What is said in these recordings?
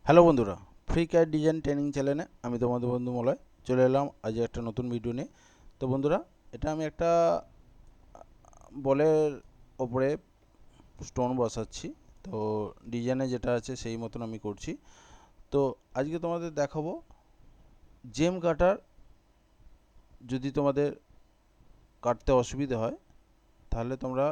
Hello বন্ধুরা, free CAD design training চ্যানেলে আমি তোমাদের বন্ধু মলয় চলে এলাম আজ একটা নতুন ভিডিও নিয়ে। তো বন্ধুরা, এটা আমি একটা বলের ওপরে স্টোন বসাচ্ছি। তো ডিজাইনে যেটা আছে সেই মতন আমি করছি। তো আজকে তোমাদের দেখাবো জেম কাটার। যদি তোমাদের কাটতে অসুবিধা হয় তাহলে তোমরা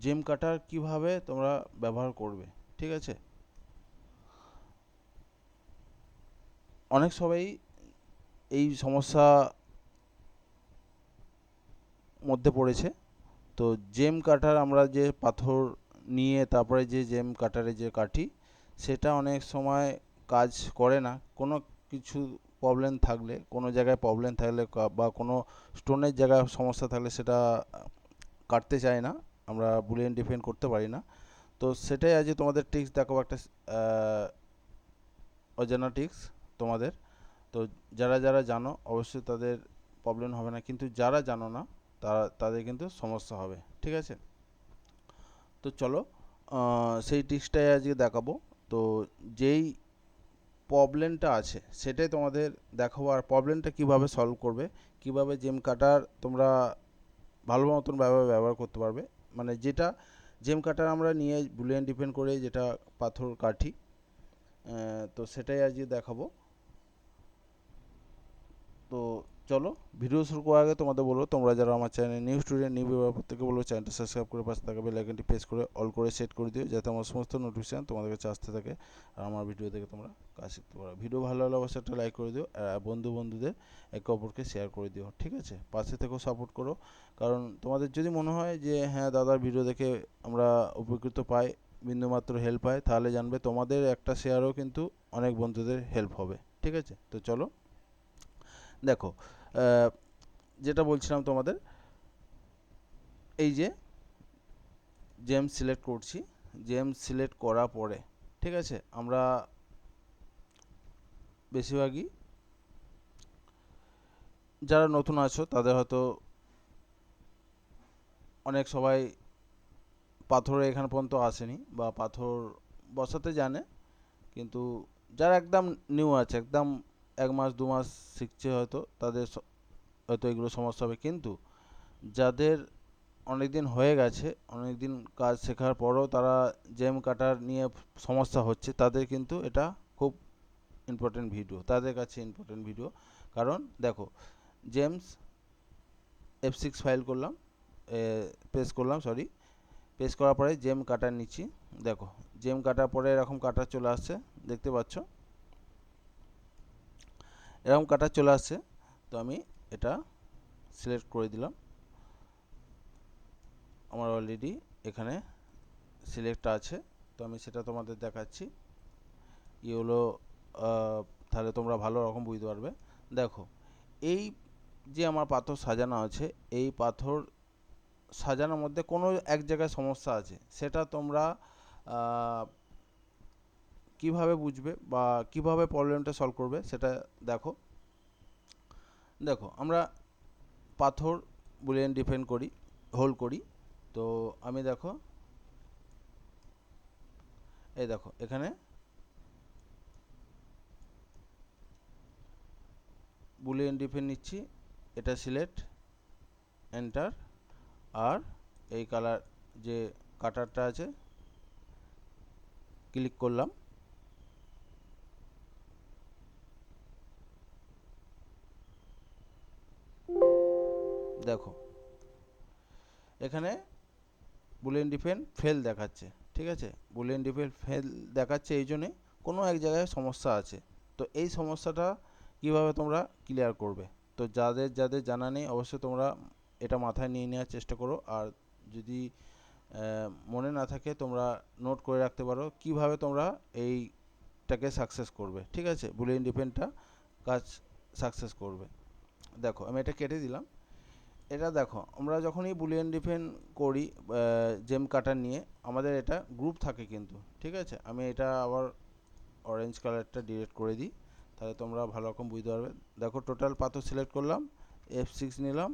জেম কাটার কিভাবে তোমরা ব্যবহার করবে, ঠিক আছে? অনেক সবাই এই সমস্যা মধ্যে পড়েছে। তো জেম কাটার আমরা যে পাথর নিয়ে তারপরে যে জেম কাটারে যে কাটি, সেটা অনেক সময় কাজ করে না। কোনো কিছু প্রবলেম থাকলে, কোনো জায়গায় প্রবলেম থাকলে বা কোনো স্টোনের জায়গায় সমস্যা থাকলে সেটা কাটতে চায় না, আমরা বুলিয়ান ডিফেন্ড করতে পারি না। তো সেটাই আজকে তোমাদের ট্রিক্স দেখাবো, একটা অজানা ট্রিক্স তোমাদের। তো যারা যারা জানো অবশ্যই তাদের প্রবলেম হবে না, কিন্তু যারা জানো না তাদের কিন্তু সমস্যা হবে, ঠিক আছে? তো চলো সেই ট্রিক্সটাই আজকে দেখাবো। তো যেই প্রবলেমটা আছে সেটাই তোমাদের দেখাবো, আর প্রবলেমটা কিভাবে সলভ করবে, কিভাবে জেম কাটার তোমরা ভালো মতন ব্যবহার করতে পারবে। মানে যেটা জেম কাটার আমরা নিয়ে বুলিয়ান ডিপেন্ড করে যেটা পাথর কাঠি, তো সেটাই আজকে দেখাবো। তো চলো, ভিডিও শুরু করার আগে তোমাদের বলবো, তোমরা যারা আমার চ্যানেলে নিউ স্টুডেন্ট নিউ ভিউয়ার প্রত্যেকে বলবো চ্যানেলটা সাবস্ক্রাইব করে পাশে থাকা বেল আইকনটি প্রেস করে অল করে সেট করে দিও, যাতে আমার সমস্ত নোটিফিকেশান তোমাদের কাছে আসতে থাকে আর আমার ভিডিও দেখে তোমরা কাজ শিখতে পারো। ভিডিও ভালো হলে অবশ্যই একটা লাইক করে দিও, আর বন্ধুদের একে অপরকে শেয়ার করে দিও, ঠিক আছে? পাশে থেকেও সাপোর্ট করো, কারণ তোমাদের যদি মনে হয় যে হ্যাঁ দাদার ভিডিও দেখে আমরা উপকৃত পাই, বিন্দুমাত্র হেল্প পাই, তাহলে জানবে তোমাদের একটা শেয়ারও কিন্তু অনেক বন্ধুদের হেল্প হবে, ঠিক আছে? তো চলো দেখো, যেটা বলছিলাম তোমাদের, এই যে জেমস সিলেক্ট করছি, জেমস সিলেক্ট করার পরে, ঠিক আছে, আমরা বেশিরভাগই যারা নতুন আছো তাদের হয়তো অনেক সবাই পাথরে এখান পর্যন্ত আসেনি বা পাথর বসাতে জানে, কিন্তু যারা একদম নিউ আছে, একদম 1 মাস 2 মাস শিখছে, হয়তো তাদের হয়তো এগুলো সমস্যা হবে। কিন্তু যাদের অনেক দিন হয়ে গেছে, অনেক দিন কাজ শেখার পরও তারা জেম কাটার নিয়ে সমস্যা হচ্ছে, তাদের কিন্তু এটা খুব ইম্পর্টেন্ট ভিডিও, তাদের কাছে ইম্পর্টেন্ট ভিডিও। কারণ দেখো, জেমস F6 ফাইল করলাম, প্রেস করলাম, সরি, প্রেস করার পরে জেম কাটার নিচ্ছি। দেখো, জেম কাটার পরে এরকম কাটার চলে আসছে, দেখতে পাচ্ছ এরকম কাটার চলে আসছে। তো আমি এটা সিলেক্ট করে দিলাম, আমার অলরেডি এখানে সিলেক্ট আছে। তো আমি সেটা তোমাদের দেখাচ্ছি, হলো তাহলে তোমরা ভালো রকম বুঝতে পারবে। দেখো, এই যে আমার পাথর সাজানো আছে, এই পাথর সাজানোর মধ্যে কোনো এক জায়গায় সমস্যা আছে, সেটা তোমরা কিভাবে বুঝবে বা কিভাবে প্রবলেমটা সলভ করবে সেটা দেখো। দেখো, আমরা পাথর বুলিয়ান ডিফেন্ড করি, হোল্ড করি। তো আমি দেখো, এই দেখো এখানে বুলিয়ান ডিফেন্ড নিচ্ছি, এটা সিলেক্ট, এন্টার, আর এই কালার যে কাটারটা আছে ক্লিক করলাম। দেখো, এখানে বুলিয়ান ডিফেন্ড ফেল দেখাচ্ছে, ঠিক আছে? বুলিয়ান ডিফেন্ড ফেল দেখাচ্ছে এই জন্যে কোনো এক জায়গায় সমস্যা আছে। তো এই সমস্যাটা কিভাবে তোমরা ক্লিয়ার করবে, তো যাদের যাদের জানা নেই অবশ্যই তোমরা এটা মাথায় নিয়ে নেওয়ার চেষ্টা করো, আর যদি মনে না থাকে তোমরা নোট করে রাখতে পারো কিভাবে তোমরা এইটাকে সাকসেস করবে, ঠিক আছে? বুলিয়ান ডিফেন্ডটা কাজ সাকসেস করবে। দেখো, আমি এটা কেটে দিলাম। এটা দেখো, আমরা যখনই বুলিয়ান ডিফেন্ড করি জেম কাটার নিয়ে, আমাদের এটা গ্রুপ থাকে কিন্তু, ঠিক আছে? আমি এটা আবার অরেঞ্জ কালারটা ডিলিট করে দিই, তাহলে তোমরা ভালো রকম বুঝতে পারবে। দেখো, টোটাল পাথর সিলেক্ট করলাম, F6 নিলাম,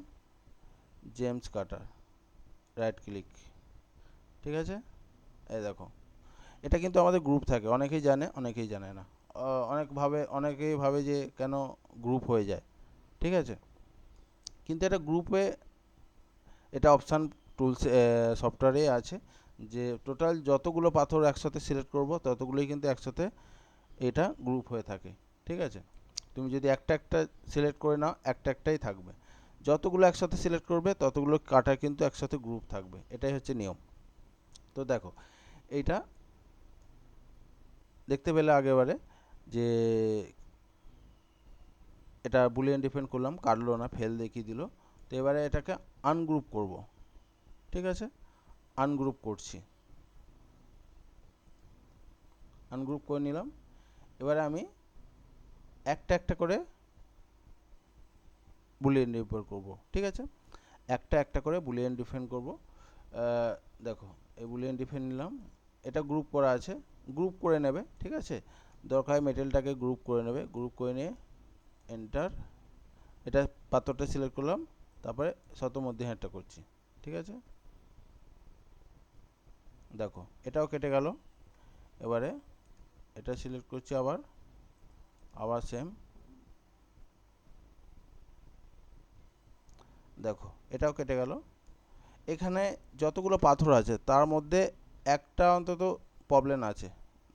জেমস কাটার, রাইট ক্লিক, ঠিক আছে? এই দেখো, এটা কিন্তু আমাদের গ্রুপ থাকে, অনেকেই জানে অনেকেই জানে না, অনেকেই ভাবে যে কেন গ্রুপ হয়ে যায়, ঠিক আছে। কিন্তু এটা গ্রুপে, এটা অপশান টুলস সফটওয়্যারে আছে যে টোটাল যতগুলো পাথর একসাথে সিলেক্ট করব ততগুলোই কিন্তু একসাথে এটা গ্রুপ হয়ে থাকে, ঠিক আছে। তুমি যদি একটা একটা সিলেক্ট করে নাও একটা একটাই থাকবে, যতগুলো একসাথে সিলেক্ট করবে ততগুলো কাটা কিন্তু একসাথে গ্রুপ থাকবে, এটাই হচ্ছে নিয়ম। তো দেখো এইটা দেখতে পেলে আগেবারে যে এটা বুলিয়ান ডিফাইন করলাম, কাটলো না, ফেল দেখিয়ে দিল। তো এবারে এটাকে আনগ্রুপ করব, ঠিক আছে। আনগ্রুপ করছি, আনগ্রুপ করে নিলাম। এবারে আমি একটা একটা করে বুলিয়ান ডিফাইন করব, ঠিক আছে। একটা একটা করে বুলিয়ান ডিফাইন করব। দেখো এই বুলিয়ান ডিফাইন নিলাম, এটা গ্রুপ করা আছে, গ্রুপ করে নেবে, ঠিক আছে। দরকার মেটেলটাকে গ্রুপ করে নেবে, গ্রুপ করে নিয়ে এন্টার, এটা পাথরটা সিলেক্ট করলাম, তারপরে শত মধ্যহারটা করছি, ঠিক আছে। দেখো এটাও কেটে গেল। এবারে এটা সিলেক্ট করছি, আবার আবার সেম, দেখো এটাও কেটে গেল। এখানে যতগুলো পাথর আছে তার মধ্যে একটা অন্তত প্রবলেম আছে,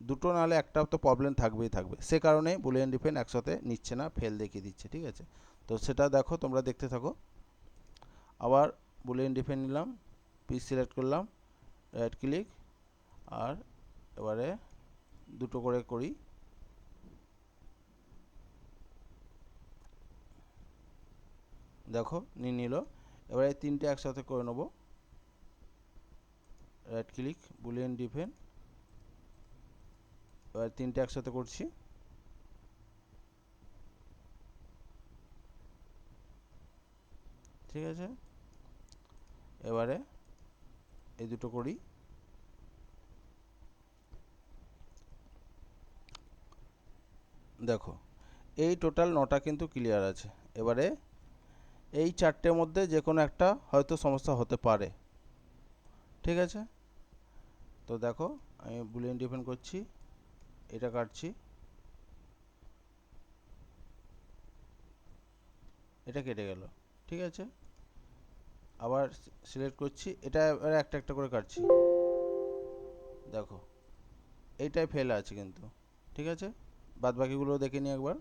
দুটো নাহলে একটা তো প্রবলেম থাকবেই থাকবে, সে কারণে বুলিয়ান ডিফাইন একসাথে নিচ্ছে না, ফেল দেখিয়ে দিচ্ছে, ঠিক আছে। তো সেটা দেখো, তোমরা দেখতে থাকো। আবার বুলিয়ান ডিফাইন নিলাম, পিস সিলেক্ট করলাম, রাইট ক্লিক, আর এবারে দুটো করে করি, দেখো নিয়ে নিল। এবারে তিনটে একসাথে করে নেব, রাইট ক্লিক, বুলিয়ান ডিফাইন, এবার তিনটে একসাথে করছি, ঠিক আছে। এবারে এই দুটো করি, দেখো এই টোটাল 9টা কিন্তু ক্লিয়ার আছে। এবারে এই চারটের মধ্যে যে কোনো একটা হয়তো সমস্যা হতে পারে, ঠিক আছে। তো দেখো আমি বুলিয়ান ডিফাইন করছি, এটা কাটছি, এটা কেটে গেল, ঠিক আছে। আবার সিলেক্ট করছি, এটা এবারে একটা একটা করে কাটছি, দেখো এইটাই ফেল আছে কিন্তু, ঠিক আছে। বাদ বাকিগুলো দেখে নিই একবার।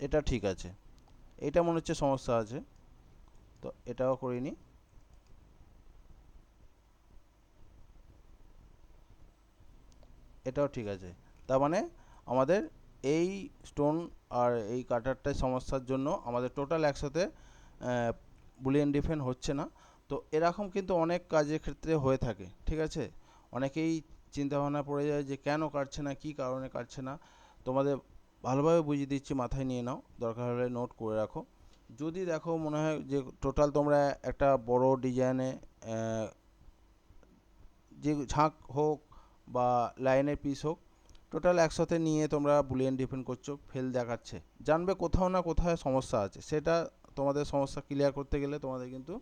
এটা ঠিক আছে, এটা মনে হচ্ছে সমস্যা আছে, তো এটাও করিনি। এটাও ঠিক আছে, তার মানে আমাদের এই স্টোন আর এই কাটারটার সমস্যার জন্য আমাদের টোটাল একসাথে বুলিয়ান ডিফাইন হচ্ছে না। তো এরকম কিন্তু অনেক কাজের ক্ষেত্রে হয়ে থাকে, ঠিক আছে। অনেকেই চিন্তাভাবনা পড়ে যায় যে কেন কাটছে না, কী কারণে কাটছে না। তোমাদের ভালোভাবে বুঝিয়ে দিচ্ছি, মাথায় নিয়ে নাও, দরকার হলে নোট করে রাখো। যদি দেখো মনে হয় যে টোটাল তোমরা একটা বড় ডিজাইনে যে ঝাঁক হোক বা লাইনের পিস হোক, টোটাল একসাথে নিয়ে তোমরা বুলিয়ান ডিফাইন করছো, ফেল দেখাচ্ছে, জানবে কোথাও না কোথায় সমস্যা আছে। সেটা তোমাদের সমস্যা ক্লিয়ার করতে গেলে তোমাদের কিন্তু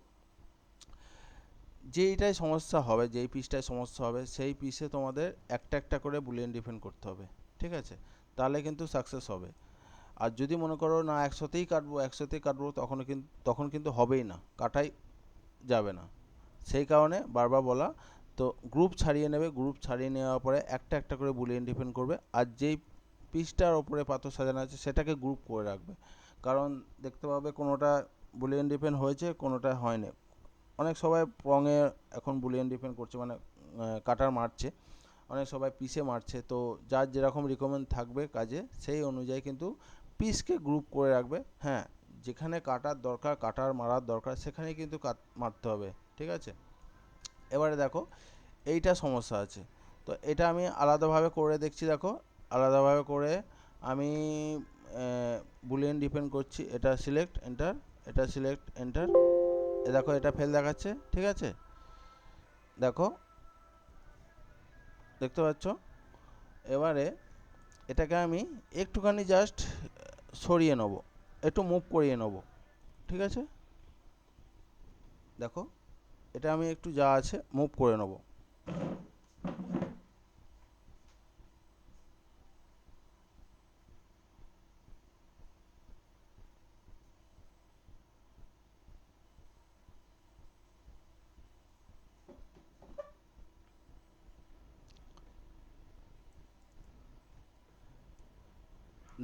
যেইটাই সমস্যা হবে, যেই পিসটায় সমস্যা হবে সেই পিসে তোমাদের একটা একটা করে বুলিয়ান ডিফাইন করতে হবে, ঠিক আছে। তাহলে কিন্তু সাকসেস হবে। আর যদি মনে করো না একসাথেই কাটবো তখন কিন্তু হবেই না, কাটাই যাবে না। সেই কারণে বারবার বলা, তো গ্রুপ ছাড়িয়ে নেবে, গ্রুপ ছাড়িয়ে নেওয়ার পরে একটা একটা করে বুলিয়ান ডিফাইন করবে, আর যেই পিসটার ওপরে পাথর সাজানো আছে সেটাকে গ্রুপ করে রাখবে। কারণ দেখতে পাবে কোনোটা বুলিয়ান ডিফাইন হয়েছে, কোনোটা হয়নি। অনেক সবাই রঙে এখন বুলিয়ান ডিফাইন করছে, মানে কাটার মারছে, অনেক সবাই পিসে মারছে। তো যার যেরকম রিকমেন্ড থাকবে কাজে সেই অনুযায়ী কিন্তু পিসকে গ্রুপ করে রাখবে। হ্যাঁ, যেখানে কাটার দরকার, কাটার মারার দরকার, সেখানেই কিন্তু মারতে হবে, ঠিক আছে। এবারে দেখো এইটা সমস্যা আছে, তো এটা আমি আলাদাভাবে করে দেখছি। দেখো আলাদাভাবে করে আমি বুলিয়ান ডিফাইন করছি, এটা সিলেক্ট এন্টার, এটা সিলেক্ট এন্টার, দেখো এটা ফেল দেখাচ্ছে, ঠিক আছে। দেখো দেখতে পাচ্ছ। এবারে এটাকে আমি একটুখানি জাস্ট সরিয়ে নেব, একটু মুভ করিয়ে নেব, ঠিক আছে। দেখো এটা আমি একটু যা আছে মুভ করে নেব।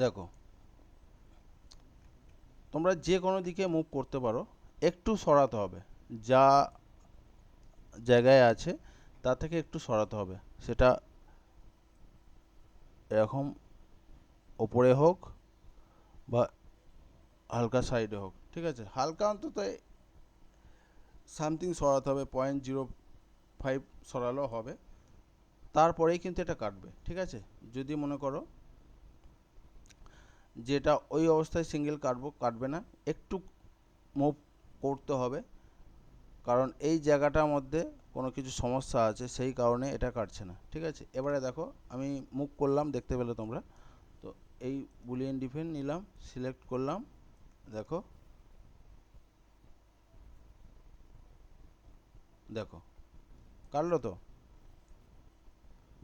দেখো, তোমরা যে কোনো দিকে মুভ করতে পারো, একটু সরাতে হবে, যা জায়গায় আছে তা থেকে একটু সরাতে হবে, সেটা এরকম ওপরে হোক বা হালকা সাইডে হোক, ঠিক আছে? হালকা অন্তত সামথিং সরাতে হবে, 0.05 সরালেও হবে, তারপরেই কিন্তু এটা কাটবে, ঠিক আছে? যদি মনে করো যেটা ওই অবস্থায় সিঙ্গেল কাটবে না, একটু মুভ করতে হবে, কারণ এই জায়গাটার মধ্যে কোনো কিছু সমস্যা আছে, সেই কারণে এটা কাটছে না, ঠিক আছে? এবারে দেখো, আমি মুভ করলাম, দেখতে পেলে তোমরা তো। এই বুলিয়ান ডিফেন্স নিলাম, সিলেক্ট করলাম, দেখো দেখো কাটলো তো।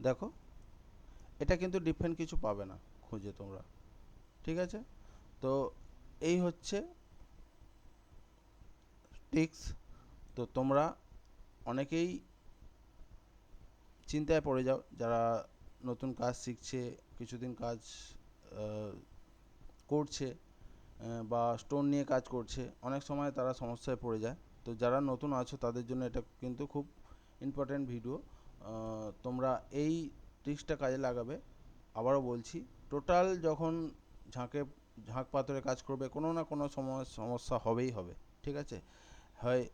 দেখো, এটা কিন্তু ডিফেন্স কিছু পাবে না খুঁজে তোমরা, ঠিক আছে? তো এই হচ্ছে টিক্স। তো তোমরা অনেকেই চিন্তায় পড়ে যাও, যারা নতুন কাজ শিখছে, কিছুদিন কাজ করছে, বা স্টোন নিয়ে কাজ করছে, অনেক সময় তারা সমস্যায় পড়ে যায়। তো যারা নতুন আছো তাদের জন্য এটা কিন্তু খুব ইম্পর্ট্যান্ট ভিডিও। তোমরা এই ট্রিক্সটা কাজে লাগাবে। আবারও বলছি, টোটাল যখন ঝাঁক পাথরে কাজ করবে, কোনো না কোনো সমস্যা হবেই হবে, ঠিক আছে? হয়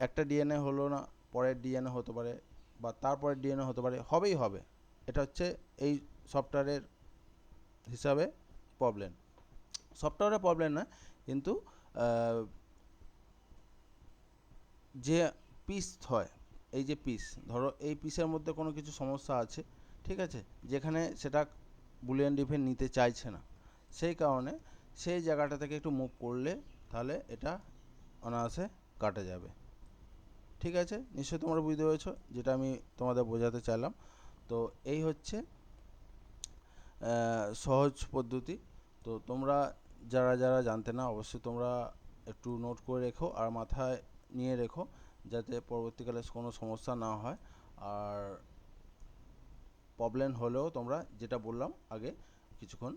একটা ডিএনএ হলো না, পরের ডিএনএ হতে পারে, বা তারপরের ডিএনএ হতে পারে, হবেই হবে। এটা হচ্ছে এই সফটওয়্যারের হিসাবে প্রবলেম, সফটওয়্যারের প্রবলেম না, কিন্তু যে পিস হয়, এই যে পিস, ধরো এই পিসের মধ্যে কোনো কিছু সমস্যা আছে, ঠিক আছে, যেখানে সেটা বুলিয়ান ডিফেন্স নিতে চাইছে না, সেই কারণে সেই জায়গাটা থেকে একটু মুভ করলে তাহলে এটা অনায়াসে কাটা যাবে, ঠিক আছে? নিশ্চয়ই তোমরা বুঝতে পেরেছো যেটা আমি তোমাদের বোঝাতে চাইলাম। তো এই হচ্ছে সহজ পদ্ধতি। তো তোমরা যারা যারা জানতে না, অবশ্যই তোমরা একটু নোট করে রেখো আর মাথায় নিয়ে রেখো, যাতে পরবর্তীকালে কোনো সমস্যা না হয়। আর প্রবলেম হলেও তোমরা, যেটা বললাম আগে কিছুক্ষণ,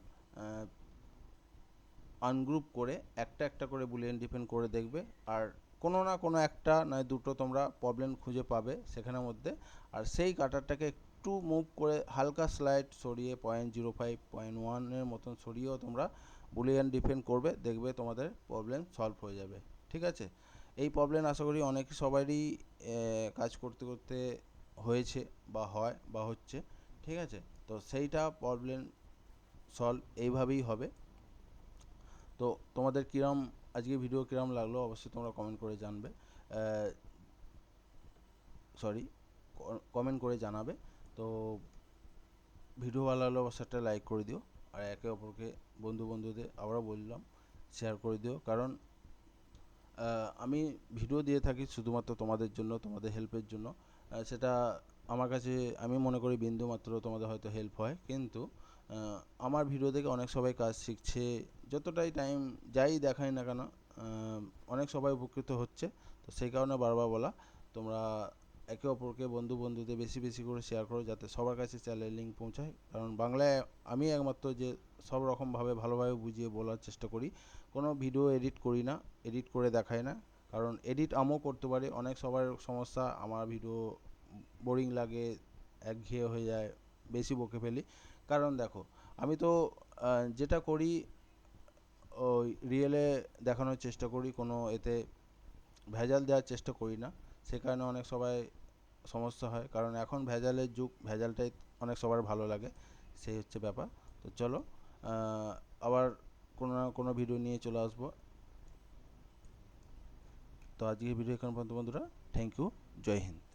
আনগ্রুপ করে একটা একটা করে বুলিয়ান ডিফেন্ড করে দেখবে, আর কোনো না কোনো একটা নয় দুটো তোমরা প্রবলেম খুঁজে পাবে সেখানের মধ্যে। আর সেই কাটারটাকে একটু মুভ করে হালকা স্লাইড সরিয়ে 0.05 0.1 মতন সরিয়েও তোমরা বুলিয়ান ডিফেন্ড করবে, দেখবে তোমাদের প্রবলেম সলভ হয়ে যাবে, ঠিক আছে? এই প্রবলেম আশা করি অনেক সবারই কাজ করতে করতে হয়েছে বা হয় বা হচ্ছে, ঠিক আছে? তো সেইটা প্রবলেম সলভ এইভাবেই হবে। তো তোমাদের কিরম আজকে ভিডিও কিরম লাগলো অবশ্যই তোমরা কমেন্ট করে জানবে, সরি, কমেন্ট করে জানাবে। তো ভিডিও ভালো লাগলে অবশ্যই একটা লাইক করে দিও, আর একে অপরকে বন্ধুদের আবারও বললাম শেয়ার করে দিও, কারণ আমি ভিডিও দিয়ে থাকি শুধুমাত্র তোমাদের জন্য, তোমাদের হেল্পের জন্য। সেটা আমার কাছে, আমি মনে করি বিন্দু মাত্র তোমাদের হয়তো হেল্প হয়, কিন্তু আমার ভিডিও দেখে অনেক সবাই কাজ শিখছে, যতটাই টাইম যাই দেখাই না কেন, অনেক সবাই উপকৃত হচ্ছে। তো সেই কারণে বারবার বলা, তোমরা একে অপরকে বন্ধুদের বেশি বেশি করে শেয়ার করো, যাতে সবার কাছে চ্যানেলের লিঙ্ক পৌঁছায়। কারণ বাংলায় আমি একমাত্র যে সব রকমভাবে ভালোভাবে বুঝিয়ে বলার চেষ্টা করি, কোনো ভিডিও এডিট করি না, এডিট করে দেখাই না, কারণ এডিট আমিও করতে পারি। অনেক সবার সমস্যা, আমার ভিডিও বোরিং লাগে, একঘেয়ে হয়ে যায়, বেশি বকে ফেলি। কারণ দেখো, আমি তো যেটা করি ওই রিয়েলে দেখানোর চেষ্টা করি, কোনো এতে ভেজাল দেওয়ার চেষ্টা করি না। সে কারণে অনেক সবাই সমস্যা হয়, কারণ এখন ভেজালের যুগ, ভেজালটাই অনেক সবার ভালো লাগে, সেই হচ্ছে ব্যাপার। তো চলো, আবার কোনো না কোনো ভিডিও নিয়ে চলে আসবো। তো আজকের ভিডিও এখানে পর্যন্ত বন্ধুরা, থ্যাংক ইউ, জয় হিন্দ।